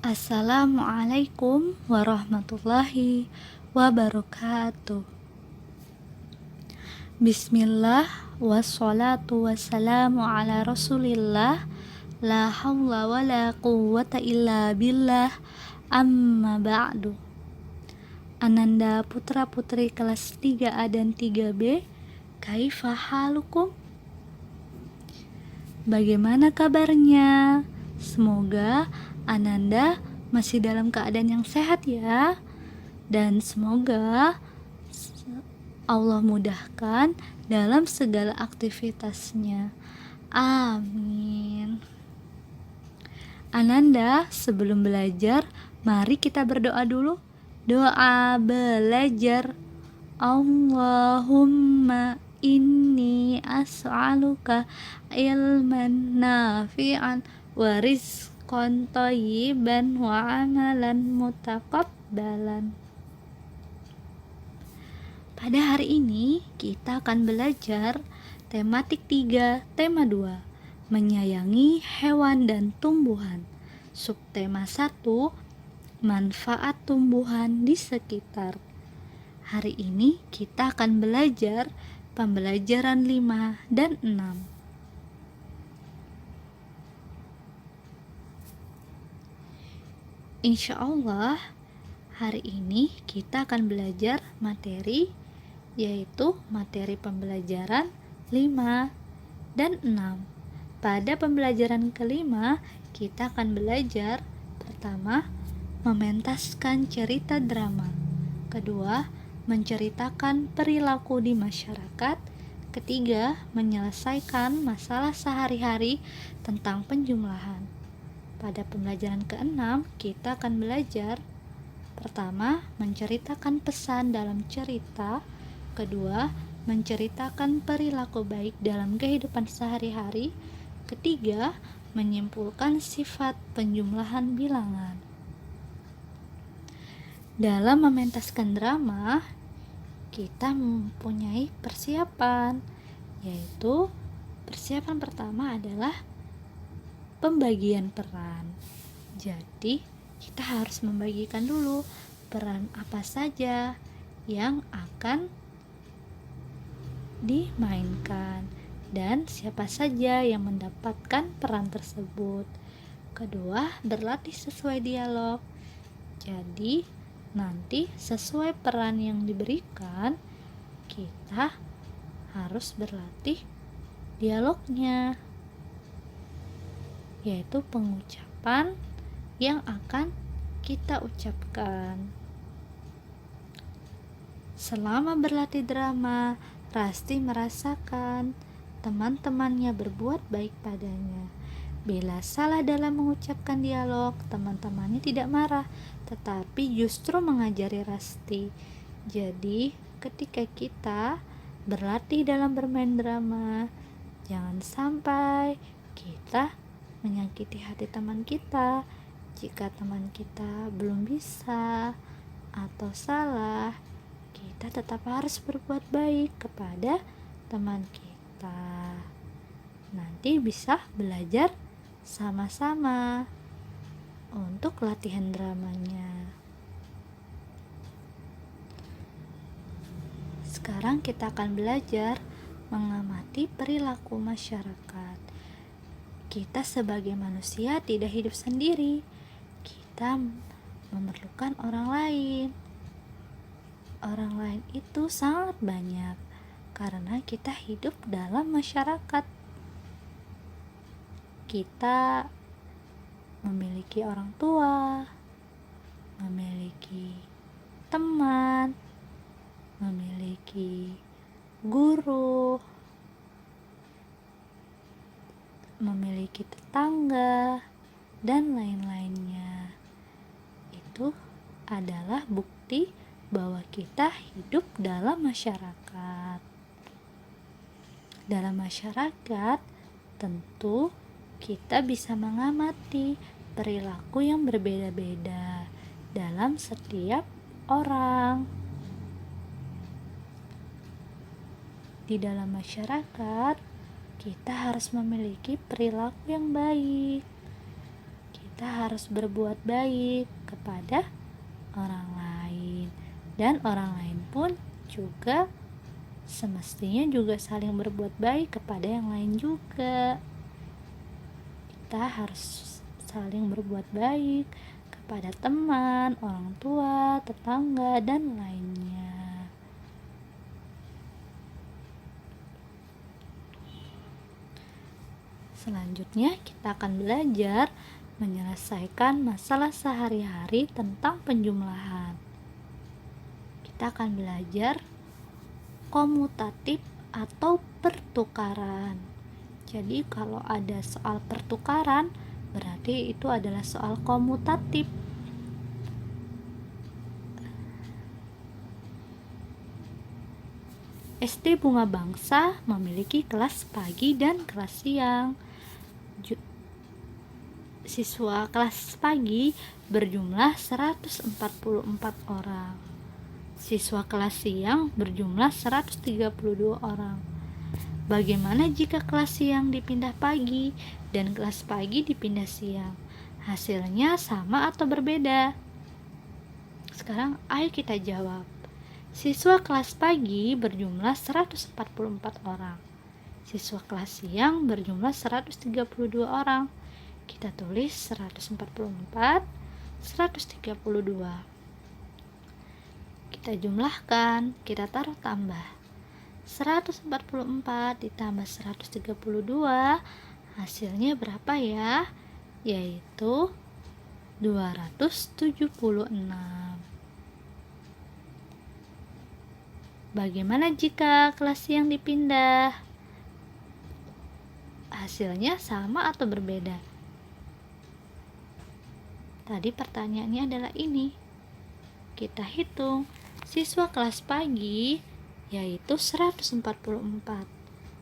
Assalamualaikum warahmatullahi wabarakatuh. Bismillah wassalatu wassalamu ala rasulillah. La hawla wa la quwwata illa billah. Amma ba'du. Ananda putra putri kelas 3A dan 3B, kaifa halukum? Bagaimana kabarnya? Semoga Ananda masih dalam keadaan yang sehat ya. Dan semoga Allah mudahkan dalam segala aktivitasnya. Amin. Ananda, sebelum belajar, mari kita berdoa dulu. Doa belajar. Allahumma inni as'aluka ilman nafi'an wa rizqan thayyiban wa amalan mutaqabbalan. Pada hari ini kita akan belajar tematik 3, tema 2, menyayangi hewan dan tumbuhan. Subtema 1, manfaat tumbuhan di sekitar. Hari ini kita akan belajar pembelajaran 5 dan 6. Insya Allah hari ini kita akan belajar materi, yaitu materi pembelajaran 5 dan 6. Pada pembelajaran kelima kita akan belajar pertama, mementaskan cerita drama. Kedua, menceritakan perilaku di masyarakat. Ketiga, menyelesaikan masalah sehari-hari tentang penjumlahan. Pada pembelajaran ke-6 kita akan belajar pertama, menceritakan pesan dalam cerita. Kedua, menceritakan perilaku baik dalam kehidupan sehari-hari. Ketiga, menyimpulkan sifat penjumlahan bilangan. Dalam mementaskan drama, kita mempunyai persiapan, yaitu persiapan pertama adalah pembagian peran. Jadi, kita harus membagikan dulu peran apa saja yang akan dimainkan dan siapa saja yang mendapatkan peran tersebut. Kedua, berlatih sesuai dialog. Jadi, nanti sesuai peran yang diberikan, kita harus berlatih dialognya, yaitu pengucapan yang akan kita ucapkan. Selama berlatih drama, Rasti merasakan teman-temannya berbuat baik padanya. Bila salah dalam mengucapkan dialog, teman-temannya tidak marah, tetapi justru mengajari Rasti. Jadi, ketika kita berlatih dalam bermain drama, jangan sampai kita menyakiti hati teman kita. Jika teman kita belum bisa atau salah, kita tetap harus berbuat baik kepada teman kita. Nanti bisa belajar sama-sama untuk latihan dramanya. Sekarang kita akan belajar mengamati perilaku masyarakat. Kita sebagai manusia tidak hidup sendiri. Kita memerlukan orang lain. Orang lain itu sangat banyak karena kita hidup dalam masyarakat. Kita memiliki orang tua, memiliki teman, memiliki guru, memiliki tetangga, dan lain-lainnya. Itu adalah bukti bahwa kita hidup dalam masyarakat. Dalam masyarakat, tentu kita bisa mengamati perilaku yang berbeda-beda dalam setiap orang. Di dalam masyarakat, kita harus memiliki perilaku yang baik. kita harus berbuat baik kepada orang lain, dan orang lain pun juga semestinya juga saling berbuat baik kepada yang lain juga. Kita harus saling berbuat baik kepada teman, orang tua, tetangga, dan lainnya. Selanjutnya kita akan belajar menyelesaikan masalah sehari-hari tentang penjumlahan. Kita akan belajar komutatif atau pertukaran. Jadi kalau ada soal pertukaran, berarti itu adalah soal komutatif. SD Bunga Bangsa memiliki kelas pagi dan kelas siang. Siswa kelas pagi berjumlah 144 orang. Siswa kelas siang berjumlah 132 orang. Bagaimana jika kelas siang dipindah pagi dan kelas pagi dipindah siang? Hasilnya sama atau berbeda? Sekarang ayo kita jawab. Siswa kelas pagi berjumlah 144 orang. Siswa kelas siang berjumlah 132 orang. Kita tulis 144, 132. Kita jumlahkan, kita taruh tambah. 144 ditambah 132, hasilnya berapa ya? Yaitu 276. Bagaimana jika kelas siang dipindah? Hasilnya sama atau berbeda? Tadi pertanyaannya adalah ini. Kita hitung. Siswa kelas pagi yaitu 144.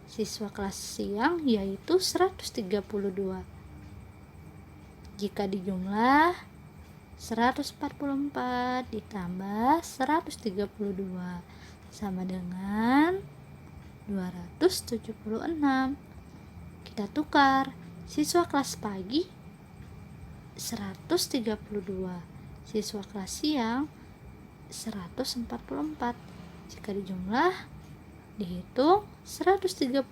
Siswa kelas siang yaitu 132. Jika dijumlah 144 ditambah 132 sama dengan 276. Kita tukar. Siswa kelas pagi 132, siswa kelas siang 144. Jika dijumlah, dihitung 132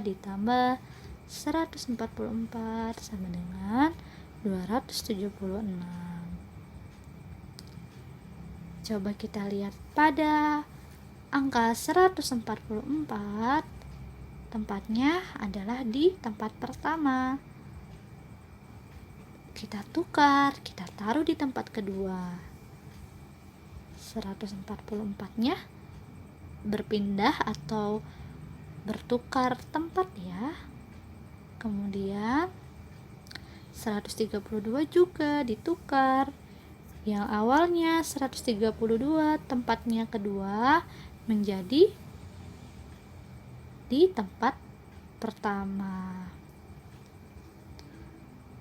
ditambah 144 sama dengan 276. Coba kita lihat pada angka 144, tempatnya adalah di tempat pertama. Kita tukar, kita taruh di tempat kedua. 144-nya berpindah atau bertukar tempat ya. Kemudian 132 juga ditukar. Yang awalnya 132 tempatnya kedua menjadi di tempat pertama.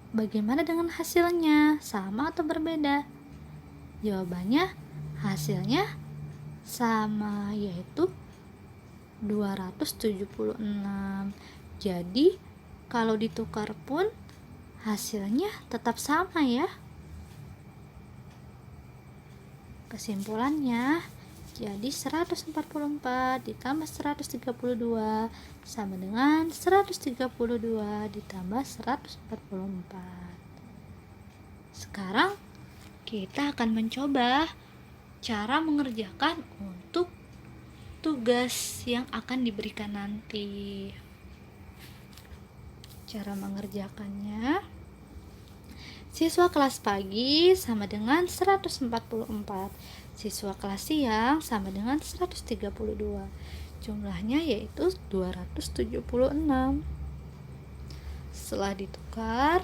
Bagaimana dengan hasilnya? Sama atau berbeda? Jawabannya hasilnya sama, yaitu 276. Jadi kalau ditukar pun hasilnya tetap sama ya. Kesimpulannya, jadi 144 ditambah 132 sama dengan 132 ditambah 144. Sekarang kita akan mencoba cara mengerjakan untuk tugas yang akan diberikan nanti. Cara mengerjakannya, siswa kelas pagi sama dengan 144, siswa kelas siang sama dengan 132. Jumlahnya yaitu 276. Setelah ditukar,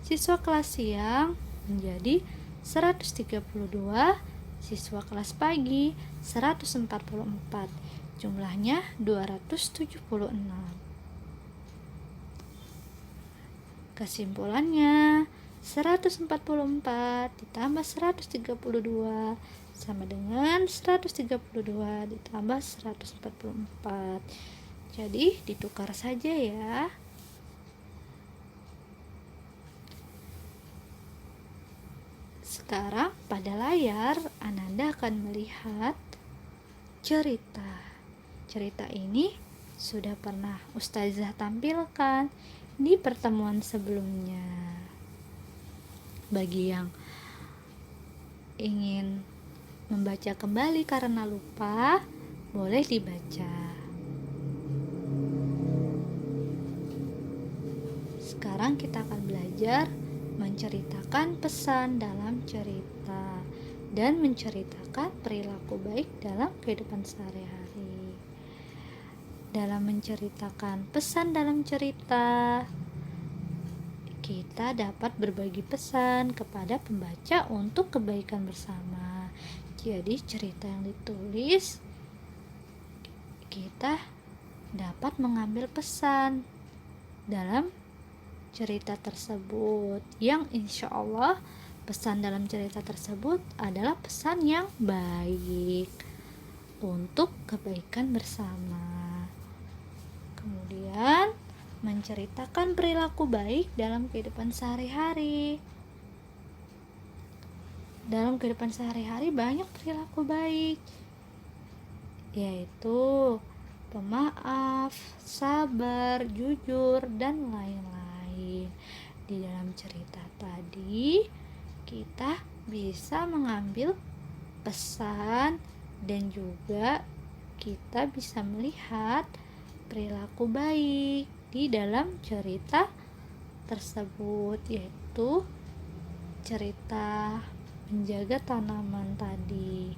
siswa kelas siang menjadi 132, siswa kelas pagi 144. Jumlahnya 276. Kesimpulannya, 144 ditambah 132 sama dengan 132 ditambah 144. Jadi ditukar saja ya. Sekarang pada layar Ananda akan melihat cerita. Cerita ini sudah pernah Ustazah tampilkan di pertemuan sebelumnya. Bagi yang ingin membaca kembali karena lupa, boleh dibaca. Sekarang kita akan belajar menceritakan pesan dalam cerita dan menceritakan perilaku baik dalam kehidupan sehari-hari. Dalam menceritakan pesan dalam cerita, kita dapat berbagi pesan kepada pembaca untuk kebaikan bersama. Jadi cerita yang ditulis, kita dapat mengambil pesan dalam cerita tersebut, yang insya Allah pesan dalam cerita tersebut adalah pesan yang baik untuk kebaikan bersama. Kemudian menceritakan perilaku baik dalam kehidupan sehari-hari. Dalam kehidupan sehari-hari banyak perilaku baik, yaitu pemaaf, sabar, jujur, dan lain-lain. Di dalam cerita tadi kita bisa mengambil pesan dan juga kita bisa melihat perilaku baik di dalam cerita tersebut, yaitu cerita menjaga tanaman tadi.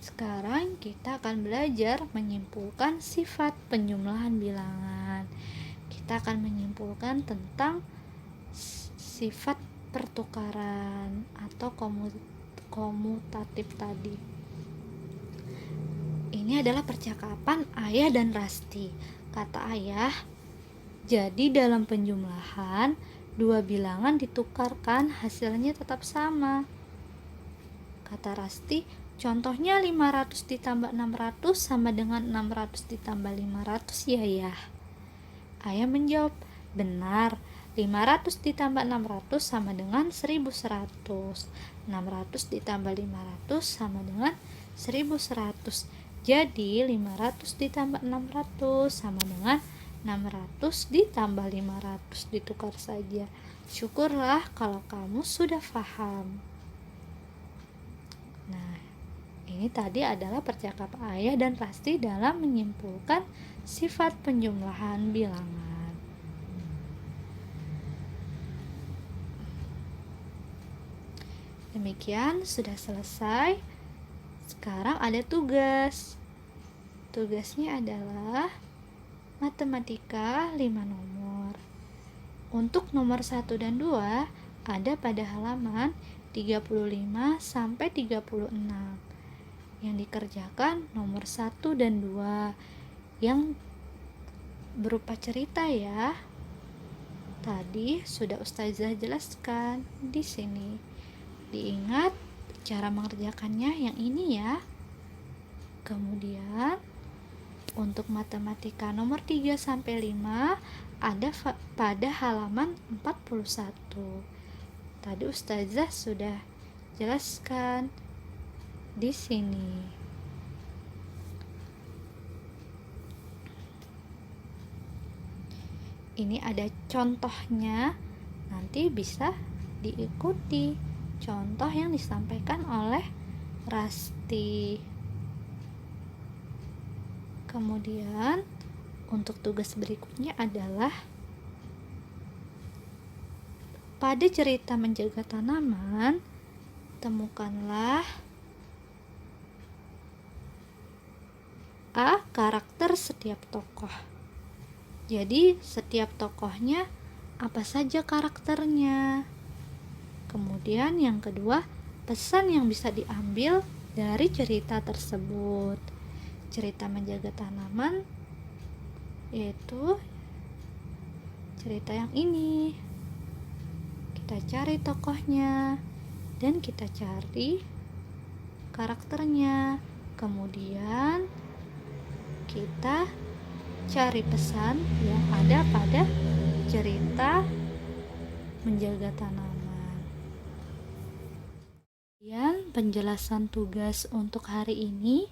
Sekarang kita akan belajar menyimpulkan sifat penjumlahan bilangan. Kita akan menyimpulkan tentang sifat pertukaran atau komutatif tadi. Ini adalah percakapan Ayah dan Rasti. Kata Ayah, jadi dalam penjumlahan dua bilangan ditukarkan, hasilnya tetap sama. Kata Rasti, contohnya 500 ditambah 600 sama dengan 600 ditambah 500 ya. Ayah menjawab, benar, 500 ditambah 600 sama dengan 1100. 600 ditambah 500 sama dengan 1100. Jadi 500 ditambah 600 sama dengan 600 ditambah 500, ditukar saja. Syukurlah kalau kamu sudah paham. Nah, ini tadi adalah percakapan Ayah dan Rasti dalam menyimpulkan sifat penjumlahan bilangan. Demikian sudah selesai. Sekarang ada tugas. Tugasnya adalah matematika 5 nomor. Untuk nomor 1 dan 2 ada pada halaman 35 sampai 36. Yang dikerjakan nomor 1 dan 2 yang berupa cerita ya. Tadi sudah Ustazah jelaskan di sini. Diingat cara mengerjakannya yang ini ya. Kemudian untuk matematika nomor 3 sampai 5 ada pada halaman 41. Tadi Ustazah sudah jelaskan di sini. Ini ada contohnya, nanti bisa diikuti contoh yang disampaikan oleh Rasti. Kemudian untuk tugas berikutnya adalah pada cerita menjaga tanaman, temukanlah A. Karakter setiap tokoh. Jadi setiap tokohnya apa saja karakternya. Kemudian yang kedua, pesan yang bisa diambil dari cerita tersebut. Cerita menjaga tanaman yaitu cerita yang ini. Kita cari tokohnya dan kita cari karakternya. Kemudian kita cari pesan yang ada pada cerita menjaga tanaman. Kemudian penjelasan tugas untuk hari ini.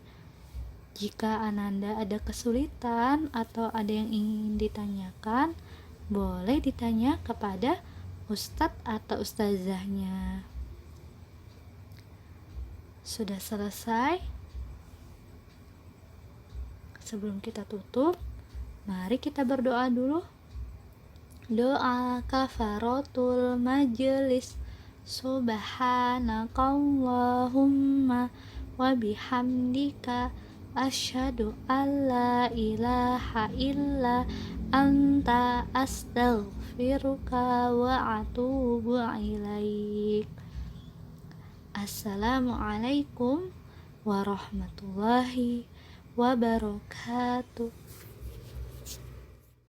Jika Ananda ada kesulitan atau ada yang ingin ditanyakan, boleh ditanya kepada ustadz atau ustazahnya. Sudah selesai? Sebelum kita tutup, mari kita berdoa dulu. Doa kafaratul majelis. Subhanakallahumma wa bihamdika asyhadu alla ilaha illa anta astaghfiruka wa atubu ilaik. Assalamualaikum warahmatullahi wabarakatuh.